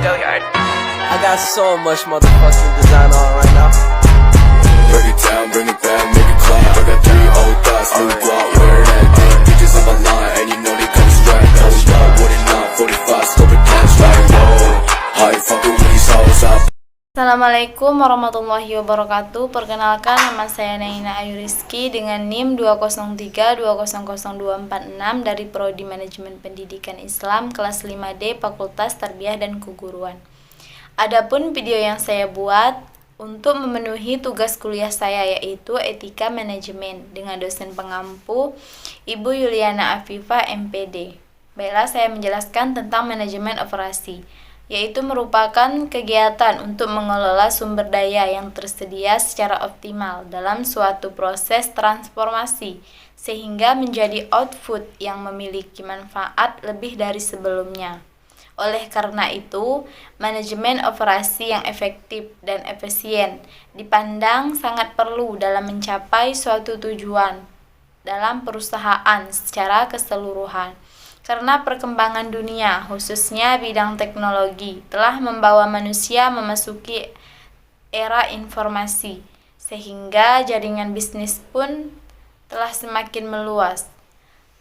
I got so much motherfucking design on right now. Break it down, bring it back, make it clap. I got 3 old thoughts, new block, wear that thing. Bitches on my line, and you know they come straight. Hold up, what it not, 45, scope it cash like whoa. How you fucking with these hoes up? Assalamualaikum warahmatullahi wabarakatuh. Perkenalkan, nama saya Naina Ayu Rizky dengan NIM 203200246 dari Prodi Manajemen Pendidikan Islam kelas 5D Fakultas Tarbiyah dan Keguruan. Adapun video yang saya buat untuk memenuhi tugas kuliah saya yaitu Etika Manajemen dengan dosen pengampu Ibu Yuliana Afifah MPD. Baiklah, saya menjelaskan tentang manajemen operasi, yaitu merupakan kegiatan untuk mengelola sumber daya yang tersedia secara optimal dalam suatu proses transformasi sehingga menjadi output yang memiliki manfaat lebih dari sebelumnya. Oleh karena itu, manajemen operasi yang efektif dan efisien dipandang sangat perlu dalam mencapai suatu tujuan dalam perusahaan secara keseluruhan. Karena perkembangan dunia, khususnya bidang teknologi, telah membawa manusia memasuki era informasi, sehingga jaringan bisnis pun telah semakin meluas.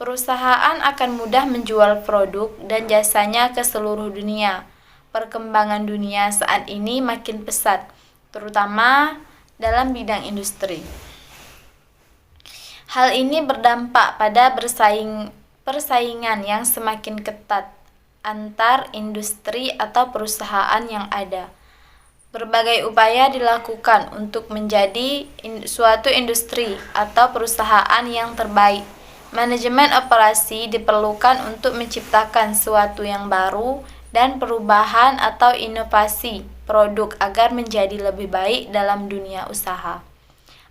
Perusahaan akan mudah menjual produk dan jasanya ke seluruh dunia. Perkembangan dunia saat ini makin pesat, terutama dalam bidang industri. Hal ini berdampak pada persaingan yang semakin ketat antar industri atau perusahaan yang ada. Berbagai upaya dilakukan untuk menjadi suatu industri atau perusahaan yang terbaik. Manajemen operasi diperlukan untuk menciptakan sesuatu yang baru dan perubahan atau inovasi produk agar menjadi lebih baik dalam dunia usaha.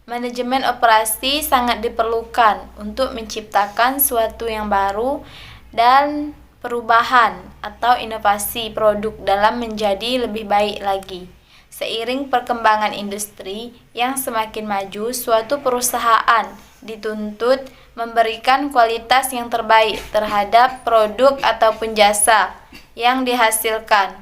Manajemen operasi sangat diperlukan untuk menciptakan sesuatu yang baru dan perubahan atau inovasi produk dalam menjadi lebih baik lagi. Seiring perkembangan industri yang semakin maju, suatu perusahaan dituntut memberikan kualitas yang terbaik terhadap produk ataupun jasa yang dihasilkan.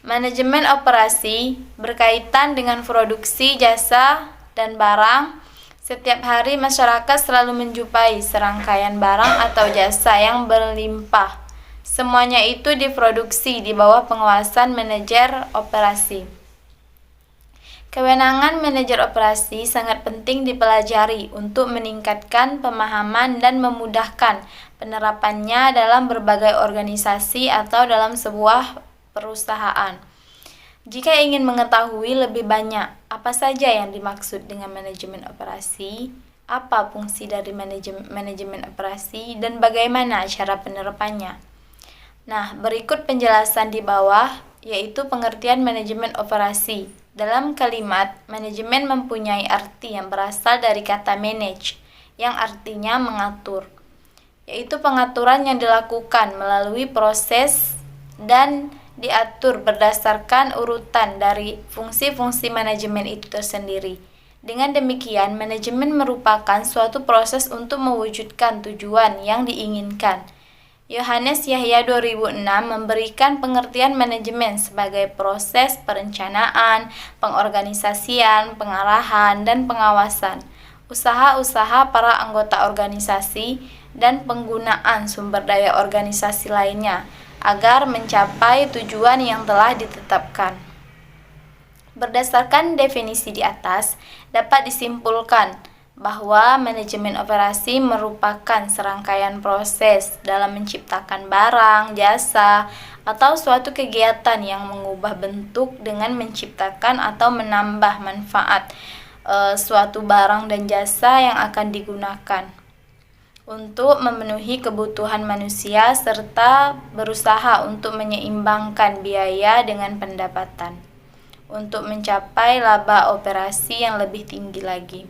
Manajemen operasi berkaitan dengan produksi jasa dan barang. Setiap hari masyarakat selalu menjumpai serangkaian barang atau jasa yang berlimpah. Semuanya itu diproduksi di bawah pengawasan manajer operasi. Kewenangan manajer operasi sangat penting dipelajari untuk meningkatkan pemahaman dan memudahkan penerapannya dalam berbagai organisasi atau dalam sebuah perusahaan. Jika ingin mengetahui lebih banyak apa saja yang dimaksud dengan manajemen operasi, apa fungsi dari manajemen operasi, dan bagaimana cara penerapannya. Nah, berikut penjelasan di bawah, yaitu pengertian manajemen operasi. Dalam kalimat, manajemen mempunyai arti yang berasal dari kata manage, yang artinya mengatur, yaitu pengaturan yang dilakukan melalui proses dan diatur berdasarkan urutan dari fungsi-fungsi manajemen itu tersendiri. Dengan demikian, manajemen merupakan suatu proses untuk mewujudkan tujuan yang diinginkan. Yohanes Yahya 2006 memberikan pengertian manajemen sebagai proses perencanaan, pengorganisasian, pengarahan, dan pengawasan usaha-usaha para anggota organisasi dan penggunaan sumber daya organisasi lainnya agar mencapai tujuan yang telah ditetapkan. Berdasarkan definisi di atas, dapat disimpulkan bahwa manajemen operasi merupakan serangkaian proses dalam menciptakan barang, jasa, atau suatu kegiatan yang mengubah bentuk dengan menciptakan atau menambah manfaat suatu barang dan jasa yang akan digunakan untuk memenuhi kebutuhan manusia serta berusaha untuk menyeimbangkan biaya dengan pendapatan untuk mencapai laba operasi yang lebih tinggi lagi.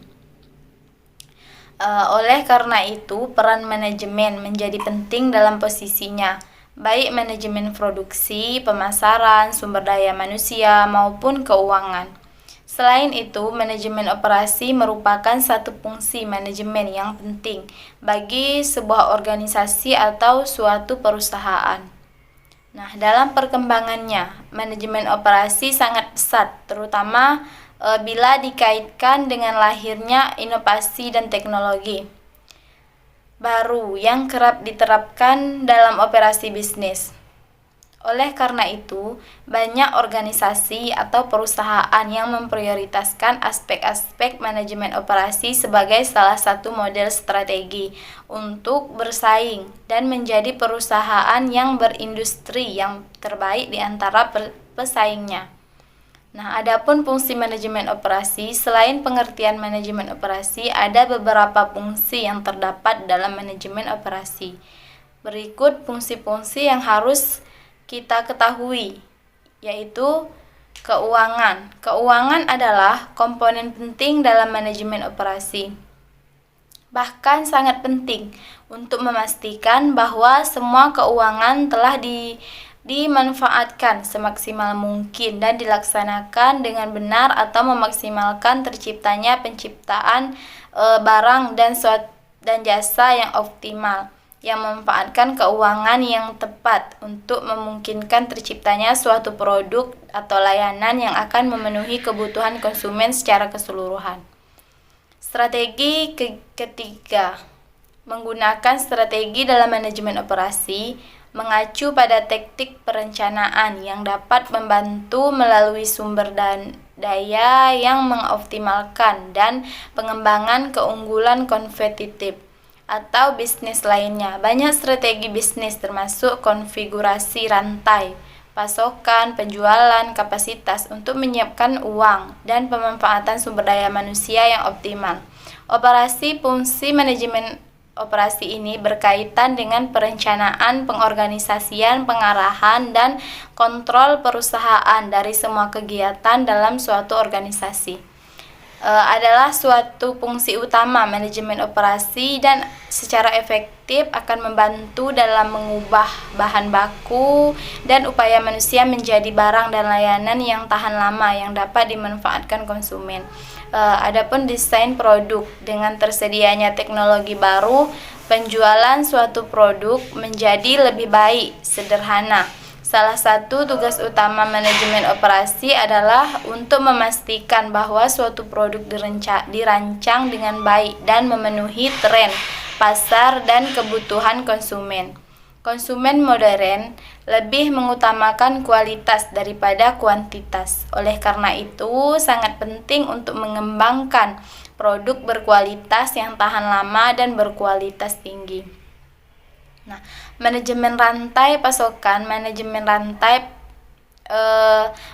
Oleh karena itu, peran manajemen menjadi penting dalam posisinya, baik manajemen produksi, pemasaran, sumber daya manusia, maupun keuangan. Selain itu, manajemen operasi merupakan satu fungsi manajemen yang penting bagi sebuah organisasi atau suatu perusahaan. Nah, dalam perkembangannya, manajemen operasi sangat pesat, terutama bila dikaitkan dengan lahirnya inovasi dan teknologi baru yang kerap diterapkan dalam operasi bisnis. Oleh karena itu, banyak organisasi atau perusahaan yang memprioritaskan aspek-aspek manajemen operasi sebagai salah satu model strategi untuk bersaing dan menjadi perusahaan yang berindustri yang terbaik di antara pesaingnya. Nah, adapun fungsi manajemen operasi, selain pengertian manajemen operasi, ada beberapa fungsi yang terdapat dalam manajemen operasi. Berikut fungsi-fungsi yang harus kita ketahui, yaitu keuangan. Keuangan adalah komponen penting dalam manajemen operasi. Bahkan sangat penting untuk memastikan bahwa semua keuangan telah dimanfaatkan semaksimal mungkin dan dilaksanakan dengan benar atau memaksimalkan terciptanya penciptaan barang dan jasa yang optimal, yang memanfaatkan keuangan yang tepat untuk memungkinkan terciptanya suatu produk atau layanan yang akan memenuhi kebutuhan konsumen secara keseluruhan. Strategi ketiga, menggunakan strategi dalam manajemen operasi mengacu pada teknik perencanaan yang dapat membantu melalui sumber daya yang mengoptimalkan dan pengembangan keunggulan kompetitif atau bisnis lainnya. Banyak strategi bisnis termasuk konfigurasi rantai, pasokan, penjualan, kapasitas untuk menyiapkan uang, dan pemanfaatan sumber daya manusia yang optimal. Fungsi manajemen operasi ini berkaitan dengan perencanaan, pengorganisasian, pengarahan, dan kontrol perusahaan dari semua kegiatan dalam suatu organisasi. Adalah suatu fungsi utama manajemen operasi dan secara efektif akan membantu dalam mengubah bahan baku dan upaya manusia menjadi barang dan layanan yang tahan lama yang dapat dimanfaatkan konsumen. Adapun desain produk, dengan tersedianya teknologi baru, penjualan suatu produk menjadi lebih baik, sederhana. Salah satu tugas utama manajemen operasi adalah untuk memastikan bahwa suatu produk dirancang dengan baik dan memenuhi tren, pasar, dan kebutuhan konsumen. Konsumen modern lebih mengutamakan kualitas daripada kuantitas. Oleh karena itu, sangat penting untuk mengembangkan produk berkualitas yang tahan lama dan berkualitas tinggi. Nah, manajemen rantai pasokan,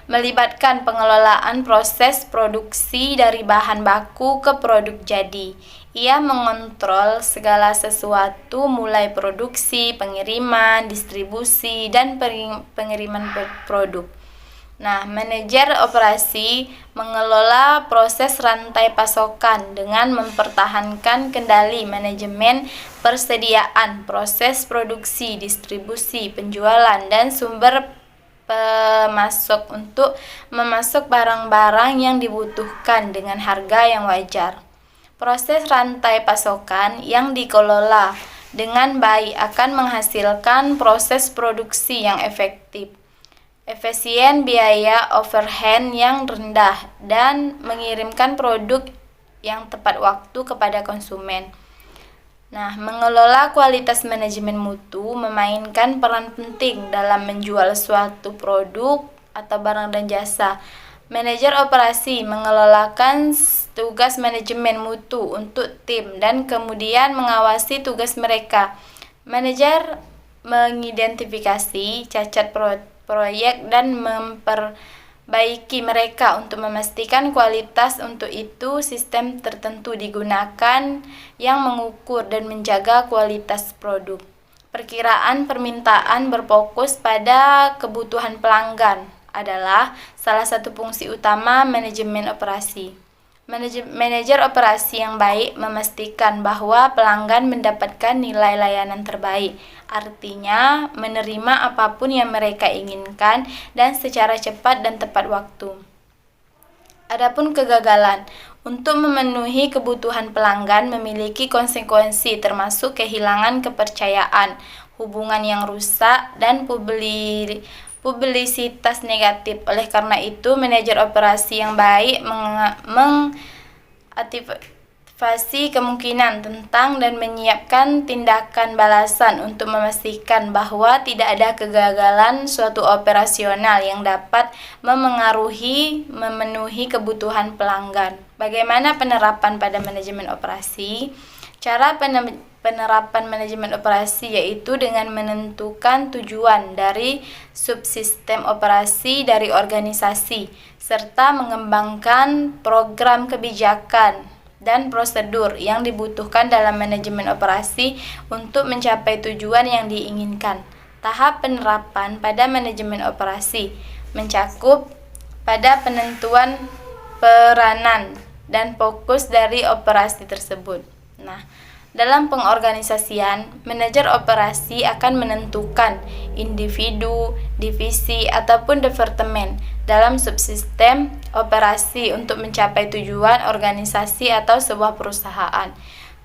melibatkan pengelolaan proses produksi dari bahan baku ke produk jadi. Ia mengontrol segala sesuatu mulai produksi, pengiriman, distribusi, dan pengiriman produk. Nah, manajer operasi mengelola proses rantai pasokan dengan mempertahankan kendali manajemen persediaan, proses produksi, distribusi, penjualan, dan sumber pemasok untuk memasok barang-barang yang dibutuhkan dengan harga yang wajar. Proses rantai pasokan yang dikelola dengan baik akan menghasilkan proses produksi yang efektif, efisien, biaya overhead yang rendah, dan mengirimkan produk yang tepat waktu kepada konsumen. Nah, mengelola kualitas manajemen mutu memainkan peran penting dalam menjual suatu produk atau barang dan jasa. Manajer operasi mengelolakan tugas manajemen mutu untuk tim dan kemudian mengawasi tugas mereka. Manajer mengidentifikasi cacat proyek dan memperbaiki mereka untuk memastikan kualitas. Untuk itu, sistem tertentu digunakan yang mengukur dan menjaga kualitas produk. Perkiraan permintaan berfokus pada kebutuhan pelanggan adalah salah satu fungsi utama manajemen operasi. Manajer operasi yang baik memastikan bahwa pelanggan mendapatkan nilai layanan terbaik, artinya menerima apapun yang mereka inginkan dan secara cepat dan tepat waktu. Adapun kegagalan untuk memenuhi kebutuhan pelanggan memiliki konsekuensi termasuk kehilangan kepercayaan, hubungan yang rusak, dan publisitas negatif. Oleh karena itu, manajer operasi yang baik mengantisipasi kemungkinan tentang dan menyiapkan tindakan balasan untuk memastikan bahwa tidak ada kegagalan suatu operasional yang dapat memenuhi kebutuhan pelanggan. Bagaimana penerapan pada manajemen operasi? Cara penerapan manajemen operasi yaitu dengan menentukan tujuan dari subsistem operasi dari organisasi, serta mengembangkan program kebijakan dan prosedur yang dibutuhkan dalam manajemen operasi untuk mencapai tujuan yang diinginkan. Tahap penerapan pada manajemen operasi mencakup pada penentuan peranan dan fokus dari operasi tersebut. Nah, dalam pengorganisasian, manajer operasi akan menentukan individu, divisi, ataupun departemen dalam subsistem operasi untuk mencapai tujuan organisasi atau sebuah perusahaan.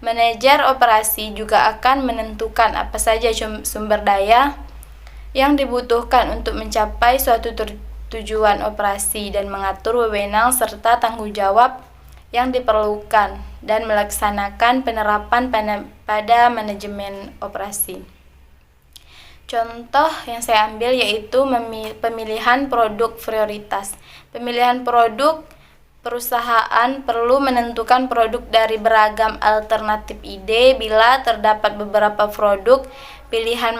Manajer operasi juga akan menentukan apa saja sumber daya yang dibutuhkan untuk mencapai suatu tujuan operasi dan mengatur wewenang serta tanggung jawab yang diperlukan dan melaksanakan penerapan pada manajemen operasi. Contoh yang saya ambil yaitu pemilihan produk prioritas. Pemilihan produk, perusahaan perlu menentukan produk dari beragam alternatif ide. Bila terdapat beberapa produk pilihan,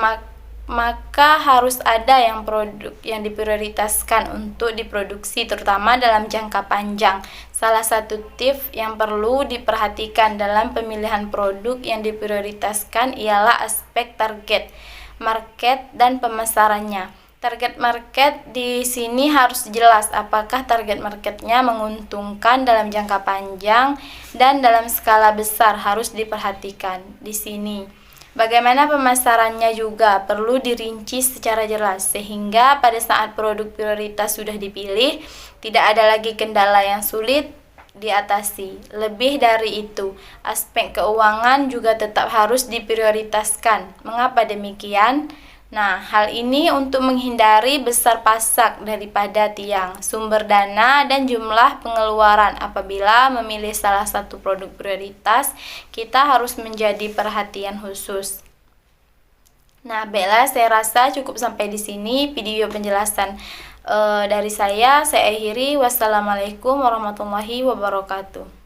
maka harus ada yang produk yang diprioritaskan untuk diproduksi, terutama dalam jangka panjang. Salah satu tips yang perlu diperhatikan dalam pemilihan produk yang diprioritaskan ialah aspek target market dan pemasarannya. Target market di sini harus jelas apakah target marketnya menguntungkan dalam jangka panjang dan dalam skala besar harus diperhatikan di sini. Bagaimana pemasarannya juga perlu dirinci secara jelas sehingga pada saat produk prioritas sudah dipilih, tidak ada lagi kendala yang sulit diatasi. Lebih dari itu, aspek keuangan juga tetap harus diprioritaskan. Mengapa demikian? Nah, hal ini untuk menghindari besar pasak daripada tiang, sumber dana, dan jumlah pengeluaran. Apabila memilih salah satu produk prioritas, kita harus menjadi perhatian khusus. Nah, baiklah, saya rasa cukup sampai di sini video penjelasan dari saya akhiri. Wassalamualaikum warahmatullahi wabarakatuh.